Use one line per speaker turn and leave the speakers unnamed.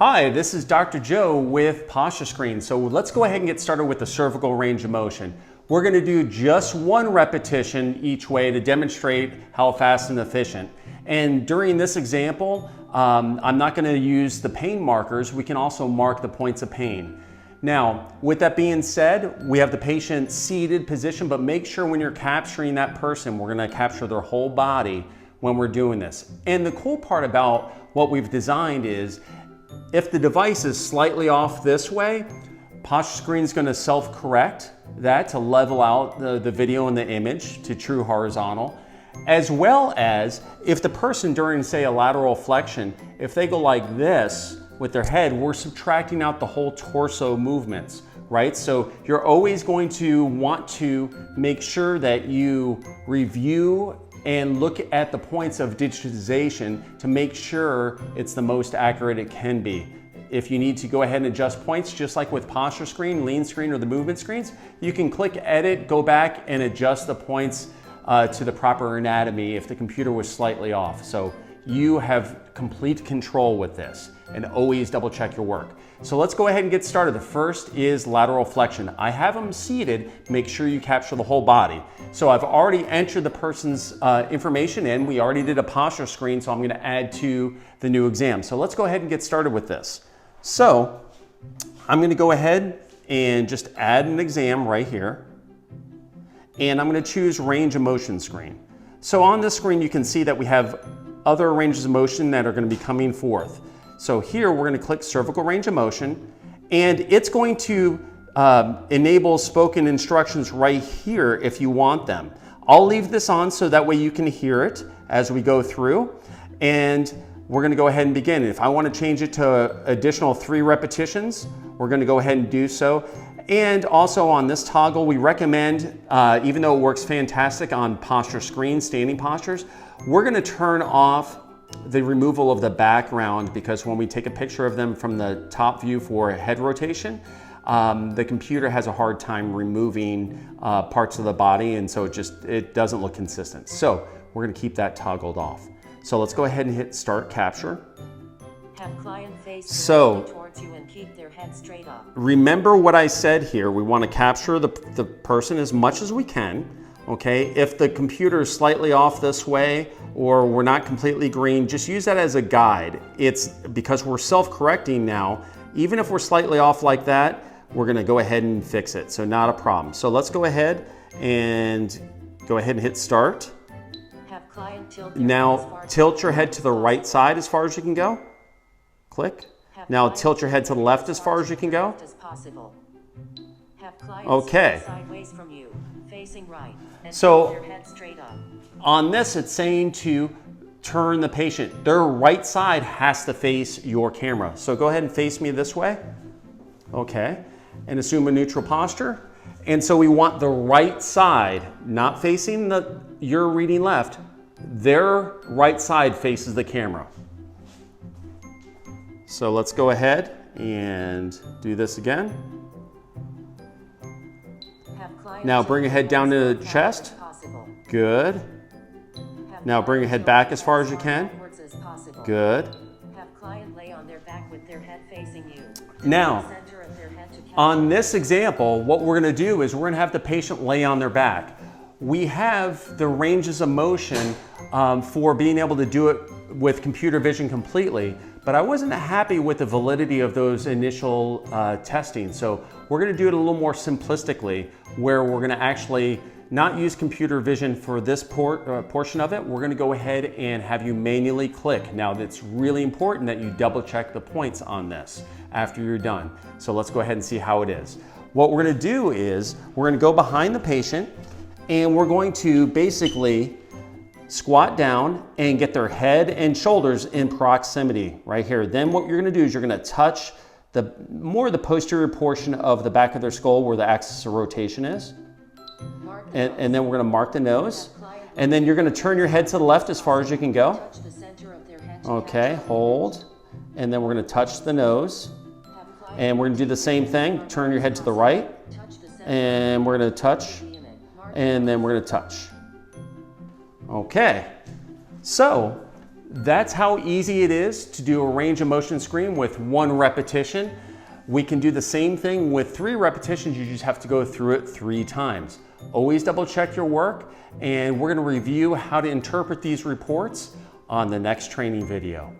Hi, this is Dr. Joe with PostureScreen. So let's go ahead and get started with the cervical range of motion. We're going to do just one repetition each way to demonstrate how fast and efficient. And during this example, I'm not going to use the pain markers. We can also mark the points of pain. Now, with that being said, we have the patient seated position, but make sure when you're capturing that person, we're going to capture their whole body when we're doing this. And the cool part about what we've designed is, if the device is slightly off this way, PostureScreen is going to self-correct that to level out the video and the image to true horizontal, as well as if the person during, say, a lateral flexion, if they go like this with their head, we're subtracting out the whole torso movements, right? So you're always going to want to make sure that you review and look at the points of digitization to make sure it's the most accurate it can be. If you need to go ahead and adjust points, just like with PostureScreen, lean screen, or the movement screens, you can click edit, go back and adjust the points to the proper anatomy if the computer was slightly off. So you have complete control with this, and always double check your work. So let's go ahead and get started. The first is lateral flexion. I have them seated. Make sure you capture the whole body. So I've already entered the person's information in. We already did a PostureScreen, so I'm going to add to the new exam. So let's go ahead and get started with this. So I'm going to go ahead and just add an exam right here. And I'm going to choose range of motion screen. So on this screen, you can see that we have other ranges of motion that are going to be coming forth. So here we're going to click cervical range of motion, and it's going to enable spoken instructions right here if you want them. I'll leave this on so that way you can hear it as we go through, and we're going to go ahead and begin. If I want to change it to additional 3 repetitions, we're going to go ahead and do so. And also on this toggle, we recommend, even though it works fantastic on PostureScreen, standing postures, we're going to turn off the removal of the background, because when we take a picture of them from the top view for head rotation, the computer has a hard time removing parts of the body, and so it doesn't look consistent. So we're going to keep that toggled off. So let's go ahead and hit start capture.
Have client face towards you and keep their head straight up.
Remember what I said here. We want to capture the person as much as we can. Okay, if the computer is slightly off this way or we're not completely green, just use that as a guide. It's because we're self-correcting now. Even if we're slightly off like that, we're going to go ahead and fix it. So not a problem. So let's go ahead and hit start.
Have client tilt
now tilt your head to the right side as far as you can go. Click. Now tilt your head to the left as far as you can go. Okay.
Sideways from you, facing right.
So on this, it's saying to turn the patient. Their right side has to face your camera. So go ahead and face me this way. Okay. And assume a neutral posture. And so we want the right side, not facing your reading left. Their right side faces the camera. So let's go ahead and do this again. Now bring your head down to the chest. Good. Now bring your head back as far as you can. Good.
Have client lay on their back with their head facing you.
Now, on this example, what we're going to do is we're going to have the patient lay on their back. We have the ranges of motion for being able to do it with computer vision completely, but I wasn't happy with the validity of those initial testing. So we're going to do it a little more simplistically, where we're going to actually not use computer vision for this portion of it. We're going to go ahead and have you manually click. Now, it's really important that you double check the points on this after you're done. So let's go ahead and see how it is. What we're going to do is we're going to go behind the patient, and we're going to basically squat down and get their head and shoulders in proximity right here. Then what you're going to do is you're going to touch the posterior portion of the back of their skull where the axis of rotation is. And then we're going to mark the nose. And then you're going to turn your head to the left as far as you can go. Okay, hold. And then we're going to touch the nose. And we're going to do the same thing. Turn your head to the right. And we're going to touch. And then we're going to touch. Okay. So That's how easy it is to do a range of motion screen with 1 repetition. We can do the same thing with 3 repetitions, you just have to go through it 3 times. Always double check your work, and we're going to review how to interpret these reports on the next training video.